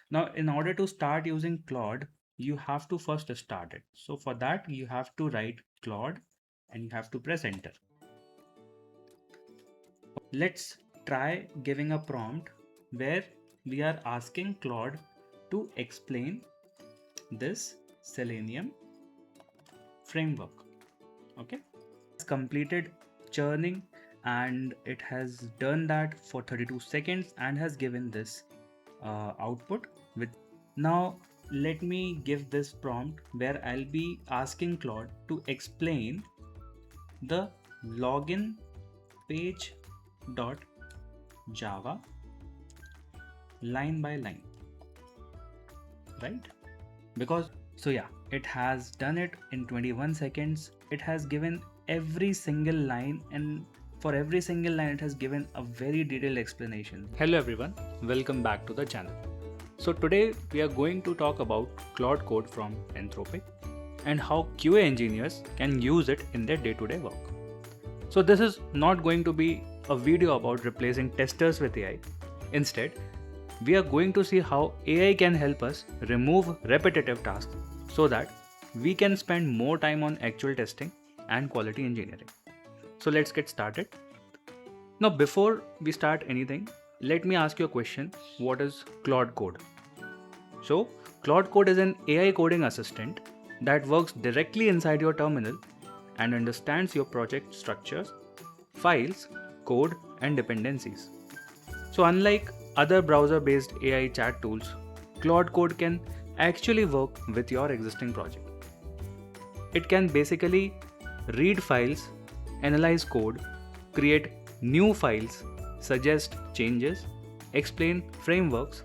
Now, in order to start using Claude, you have to first start it. So for that, you have to write Claude and you have to press enter. Let's try giving a prompt where we are asking Claude to explain this Selenium framework. Okay, it's completed churning and it has done that for 32 seconds and has given this output with. Now let me give this prompt where I'll be asking Claude to explain the login page dot java line by line, right? Because so yeah, it has done it in 21 seconds. It has given every single line, and for every single line it has given a very detailed explanation. Hello everyone, welcome back to the channel. So today we are going to talk about Claude Code from Anthropic and how QA engineers can use it in their day-to-day work. So this is not going to be a video about replacing testers with AI. Instead, we are going to see how AI can help us remove repetitive tasks so that we can spend more time on actual testing and quality engineering. So let's get started. Now, before we start anything, let me ask you a question. What is Claude Code? So, Claude Code is an AI coding assistant that works directly inside your terminal and understands your project structures, files, code, and dependencies. So, unlike other browser based AI chat tools, Claude Code can actually work with your existing project. It can basically read files, analyze code, create new files, suggest changes, explain frameworks,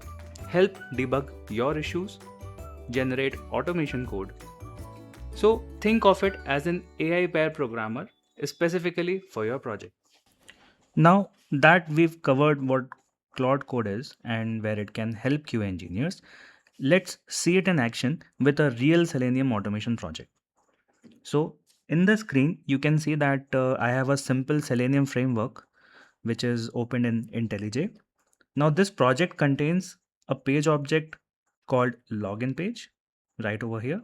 help debug your issues, generate automation code. So, think of it as an AI pair programmer specifically for your project. Now that we've covered what Claude Code is and where it can help QA engineers, let's see it in action with a real Selenium automation project. So in the screen, you can see that I have a simple Selenium framework which is opened in IntelliJ. Now this project contains a page object called login page right over here.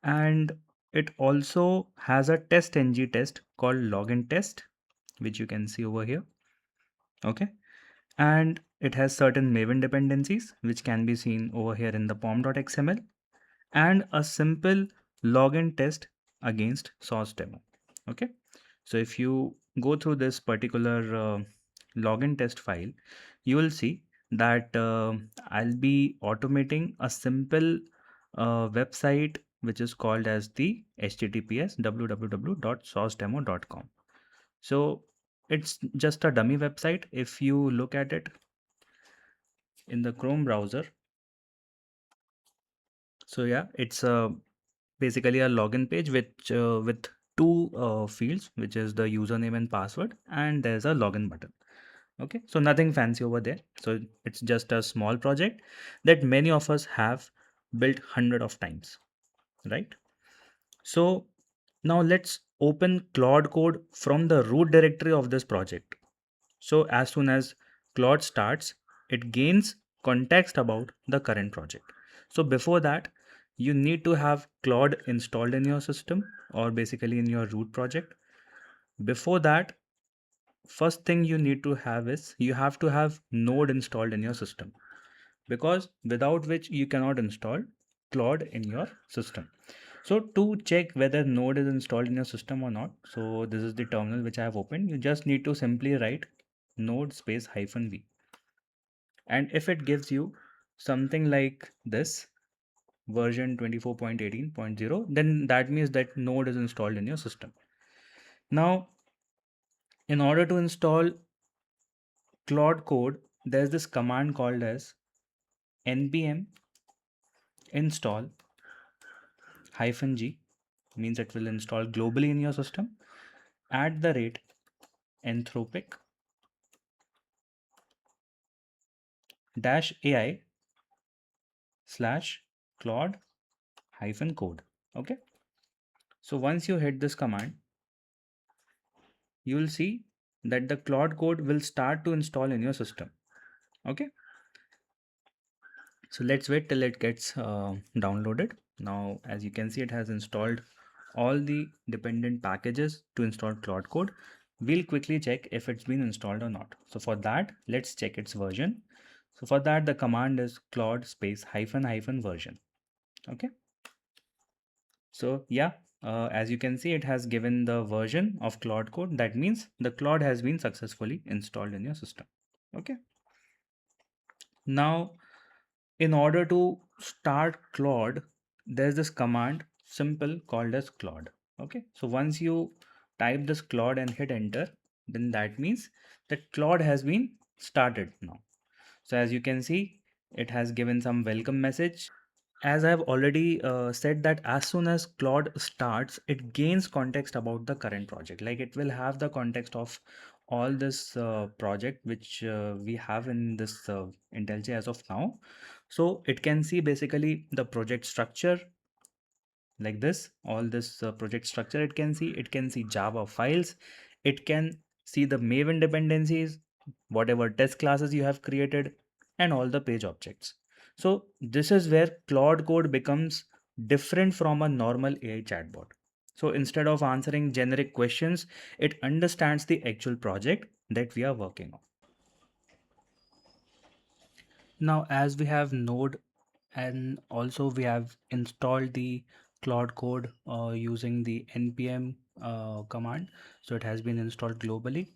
And it also has a test ng test called login test, which you can see over here. Okay. And it has certain Maven dependencies, which can be seen over here in the pom.xml, and a simple login test against source demo. Okay. So if you go through this particular login test file, you will see that I'll be automating a simple website which is called as the https www.sourcedemo.com. So it's just a dummy website. If you look at it in the Chrome browser, so yeah, it's basically a login page which with two fields, which is the username and password, and there's a login button. Okay, so nothing fancy over there. So it's just a small project that many of us have built hundred of times, right? So now let's open Claude Code from the root directory of this project. So as soon as Claude starts, it gains context about the current project. So before that, you need to have Claude installed in your system or basically in your root project. Before that, first thing you need to have is you have to have Node installed in your system, because without which you cannot install Claude in your system. So to check whether Node is installed in your system or not, so this is the terminal which I have opened. You just need to simply write node space -v. And if it gives you something like this, version 24.18.0, then that means that Node is installed in your system. Now, in order to install Claude Code, there's this command called as npm install -g, means it will install globally in your system, @anthropic -ai / Claude -code. Okay. So once you hit this command, you will see that the Claude Code will start to install in your system. Okay. So let's wait till it gets downloaded. Now, as you can see, it has installed all the dependent packages to install Claude Code. We'll quickly check if it's been installed or not. So for that, let's check its version. So for that, the command is Claude space hyphen hyphen version. Okay. So yeah, as you can see, it has given the version of Claude Code. That means the Claude has been successfully installed in your system. Okay. Now, in order to start Claude, there's this command simple called as Claude. Okay, so once you type this Claude and hit enter, then that means that Claude has been started now. So as you can see, it has given some welcome message. As I've already said that as soon as Claude starts, it gains context about the current project. Like it will have the context of all this project which we have in this IntelliJ as of now. So it can see basically the project structure like this, all this project structure it can see Java files, it can see the Maven dependencies, whatever test classes you have created, and all the page objects. So this is where Claude Code becomes different from a normal AI chatbot. So instead of answering generic questions, it understands the actual project that we are working on. Now, as we have Node and also we have installed the Claude Code using the npm command, so it has been installed globally.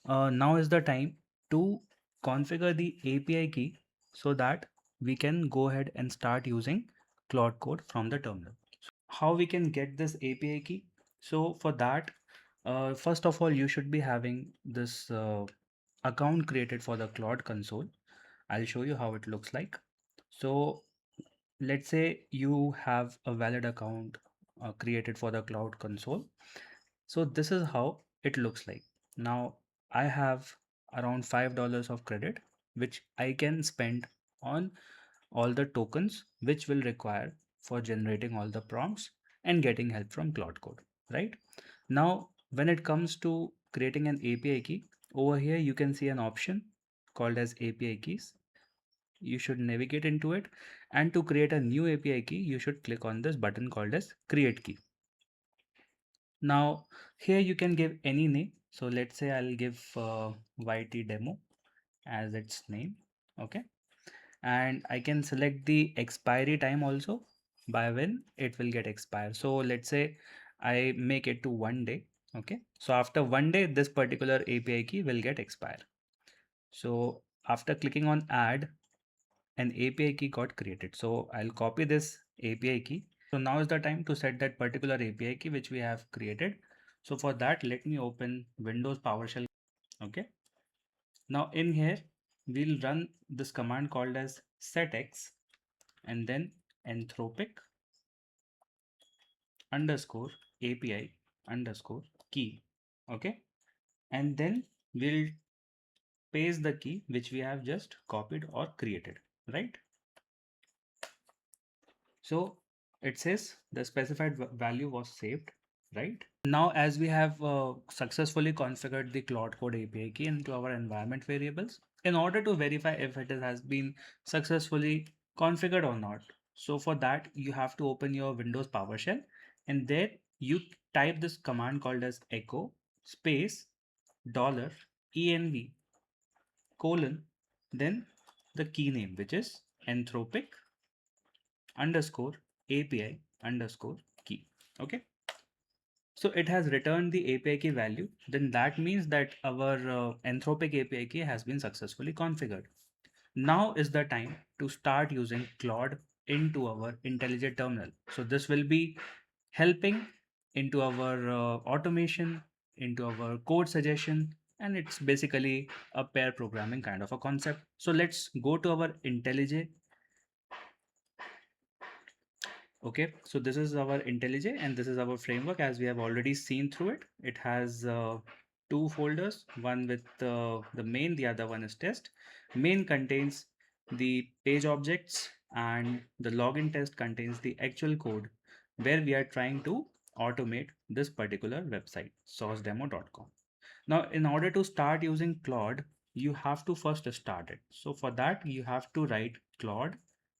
Now is the time to configure the API key so that we can go ahead and start using Claude Code from the terminal. How we can get this API key? So for that, first of all, you should be having this account created for the Claude console. I'll show you how it looks like. So let's say you have a valid account created for the Cloud console. So this is how it looks like. Now I have around $5 of credit, which I can spend on all the tokens which will require for generating all the prompts and getting help from Cloud Code, right? Now, when it comes to creating an API key, over here you can see an option called as API keys. You should navigate into it, and to create a new API key you should click on this button called as create key. Now here you can give any name, so let's say I'll give YT demo as its name. Okay, and I can select the expiry time also, by when it will get expired. So let's say I make it to 1 day. Okay, so after 1 day this particular API key will get expired. So after clicking on add, an API key got created. So I'll copy this API key. So now is the time to set that particular API key which we have created. So for that, let me open Windows PowerShell. Okay. Now in here, we'll run this command called as setx and then anthropic underscore API underscore key. Okay. And then we'll paste the key which we have just copied or created, right? So it says the specified value was saved, right? Now, as we have successfully configured the Claude Code API key into our environment variables, in order to verify if it has been successfully configured or not. So for that, you have to open your Windows PowerShell, and there you type this command called as echo space dollar env colon, then the key name, which is anthropic underscore API underscore key. Okay. So it has returned the API key value. Then that means that our Anthropic API key has been successfulully configured. Now is the time to start using Claude into our IntelliJ terminal. So this will be helping into our automation, into our code suggestion, and it's basically a pair programming kind of a concept. So let's go to our IntelliJ. Okay, so this is our IntelliJ and this is our framework. As we have already seen through it, it has two folders, one with the main, the other one is test. Main contains the page objects and the login test contains the actual code where we are trying to automate this particular website, sourcedemo.com. Now, in order to start using Claude, you have to first start it. So for that, you have to write Claude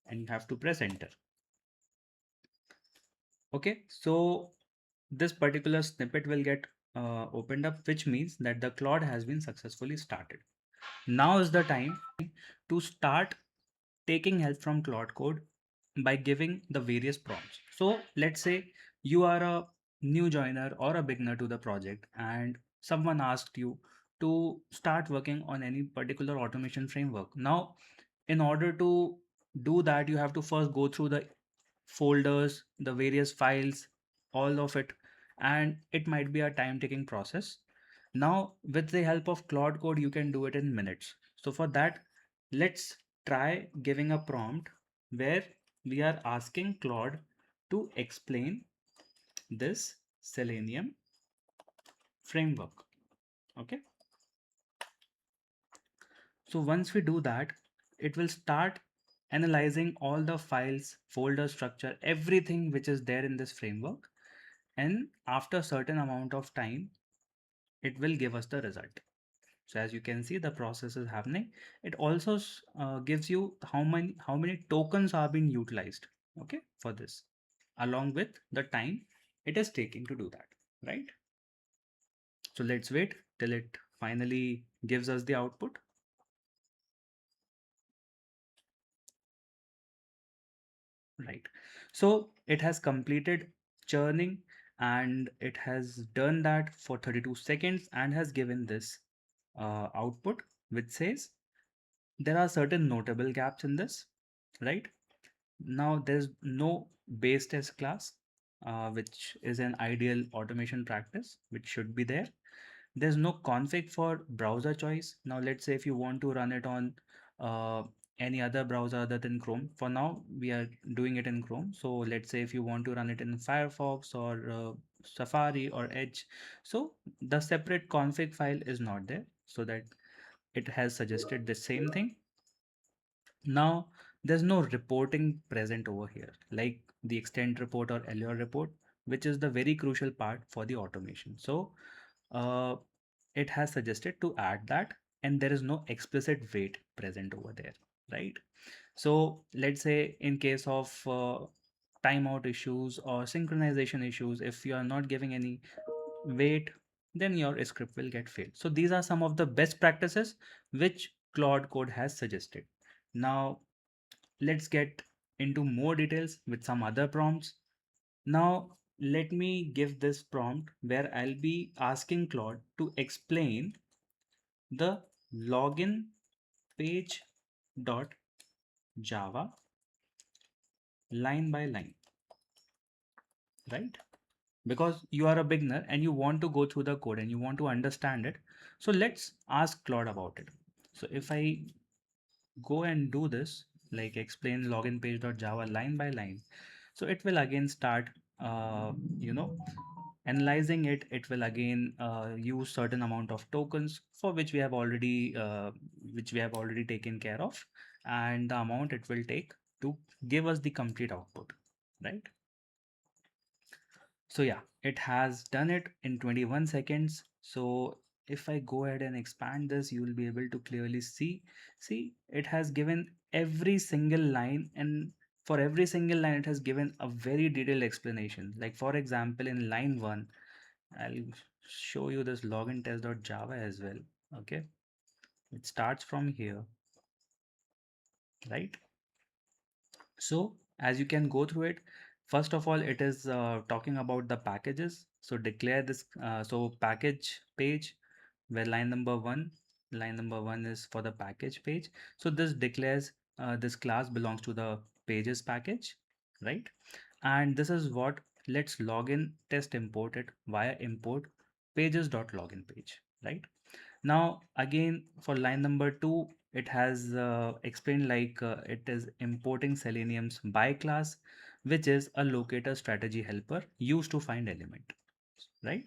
and you have to press enter. Okay, so this particular snippet will get opened up, which means that the Claude has been successfully started. Now is the time to start taking help from Claude Code by giving the various prompts. So let's say you are a new joiner or a beginner to the project, and someone asked you to start working on any particular automation framework. Now, in order to do that, you have to first go through the folders, the various files, all of it, and it might be a time taking process. Now, with the help of Claude Code, you can do it in minutes. So, for that, let's try giving a prompt where we are asking Claude to explain this Selenium framework. Okay. So, once we do that, it will start analyzing all the files, folder structure, everything which is there in this framework. And after a certain amount of time, it will give us the result. So as you can see, the process is happening. It also gives you how many tokens are being utilized, okay, for this, along with the time it is taking to do that, right? So let's wait till it finally gives us the output. Right. So it has completed churning, and it has done that for 32 seconds and has given this output, which says there are certain notable gaps in this, right? Now there's no base test class, which is an ideal automation practice, which should be there. There's no config for browser choice. Now let's say if you want to run it on uh, any other browser other than Chrome. For now we are doing it in Chrome, so let's say if you want to run it in Firefox or Safari or Edge, so the separate config file is not there, so that it has suggested the same thing. Now, there's no reporting present over here, like the extent report or LUR report, which is the very crucial part for the automation. So, uh, it has suggested to add that, and there is no explicit weight present over there, right? So, let's say in case of timeout issues or synchronization issues, if you are not giving any weight, then your script will get failed. So, these are some of the best practices which Claude Code has suggested. Now, let's get into more details with some other prompts. Now, let me give this prompt where I'll be asking Claude to explain the login page dot java line by line, right? Because you are a beginner and you want to go through the code and you want to understand it. So let's ask Claude about it. So if I go and do this, like explain login page.java line by line, so it will again start analyzing it. It will again use certain amount of tokens for which we have already taken care of, and the amount it will take to give us the complete output, right? So yeah, it has done it in 21 seconds. So if I go ahead and expand this, you will be able to clearly see it has given every single line, and for every single line, it has given a very detailed explanation. Like for example, in line 1, I'll show you this login test.java as well. Okay, it starts from here, right? So as you can go through it, first of all, it is talking about the packages. So declare this. So package page, where line number one is for the package page. So this declares this class belongs to the pages package, right? And this is what let's login test import it via import pages.login page, right? Now, again, for line number 2, it has explained like it is importing Selenium's by class, which is a locator strategy helper used to find element, right?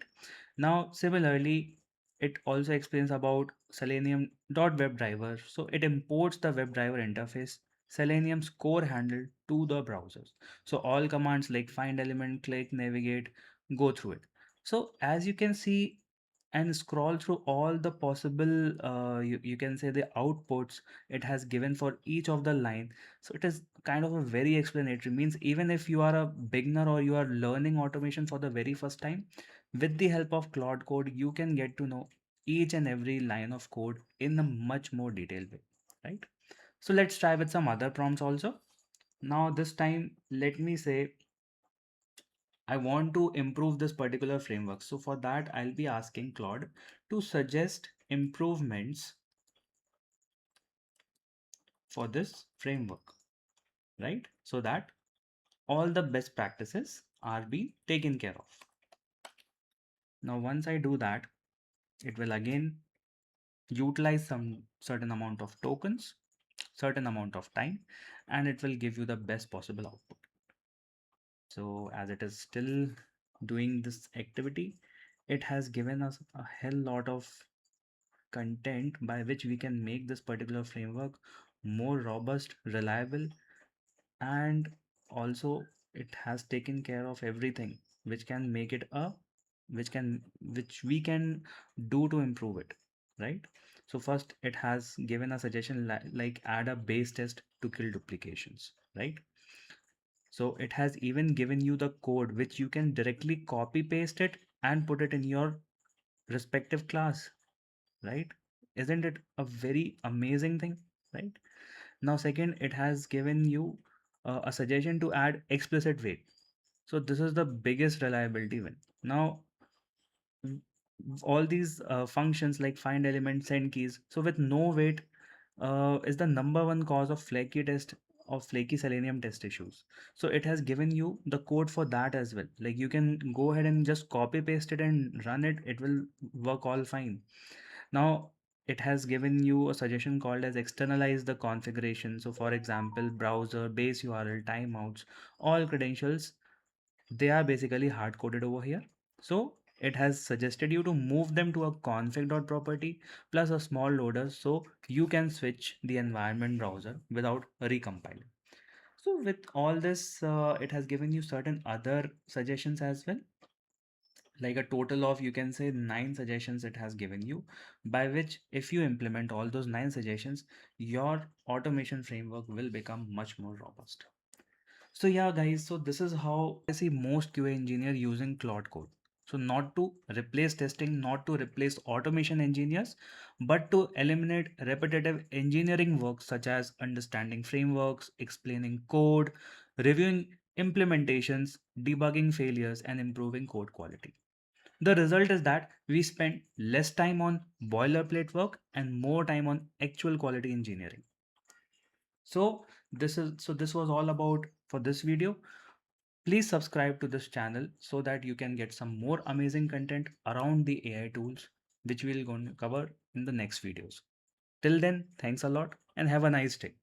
Now, similarly, it also explains about Selenium .webdriver. So it imports the WebDriver interface, Selenium's core handle to the browsers. So all commands like find element, click, navigate, go through it. So as you can see, and scroll through all the possible you can say the outputs it has given for each of the line. So it is kind of a very explanatory, means even if you are a beginner or you are learning automation for the very first time, with the help of Claude Code you can get to know each and every line of code in a much more detailed way, right? So let's try with some other prompts also. Now this time let me say I want to improve this particular framework. So for that, I'll be asking Claude to suggest improvements for this framework, right? So that all the best practices are being taken care of. Now, once I do that, it will again utilize some certain amount of tokens, certain amount of time, and it will give you the best possible output. So as it is still doing this activity, it has given us a hell lot of content by which we can make this particular framework more robust, reliable, and also it has taken care of everything which can make it a which we can do to improve it, right? So first it has given a suggestion like add a base test to kill duplications, right? So it has even given you the code which you can directly copy paste it and put it in your respective class, right? Isn't it a very amazing thing, right? Now second, it has given you a suggestion to add explicit weight. So this is the biggest reliability win. Now all these functions like find element, send keys, so with no weight is the number one cause of flaky Selenium test issues. So it has given you the code for that as well, like you can go ahead and just copy paste it and run it, it will work all fine. Now it has given you a suggestion called as externalize the configuration. So for example, browser, base URL, timeouts, all credentials, they are basically hard coded over here. So it has suggested you to move them to a config.property plus a small loader so you can switch the environment browser without recompiling. So with all this, it has given you certain other suggestions as well, like a total of you can say 9 suggestions it has given you, by which if you implement all those 9 suggestions, your automation framework will become much more robust. So yeah guys, so this is how I see most QA engineer using Claude Code. So not to replace testing, not to replace automation engineers, but to eliminate repetitive engineering work such as understanding frameworks, explaining code, reviewing implementations, debugging failures, and improving code quality. The result is that we spend less time on boilerplate work and more time on actual quality engineering. So this was all about for this video. Please subscribe to this channel so that you can get some more amazing content around the AI tools which we'll going to cover in the next videos. Till then, thanks a lot and have a nice day.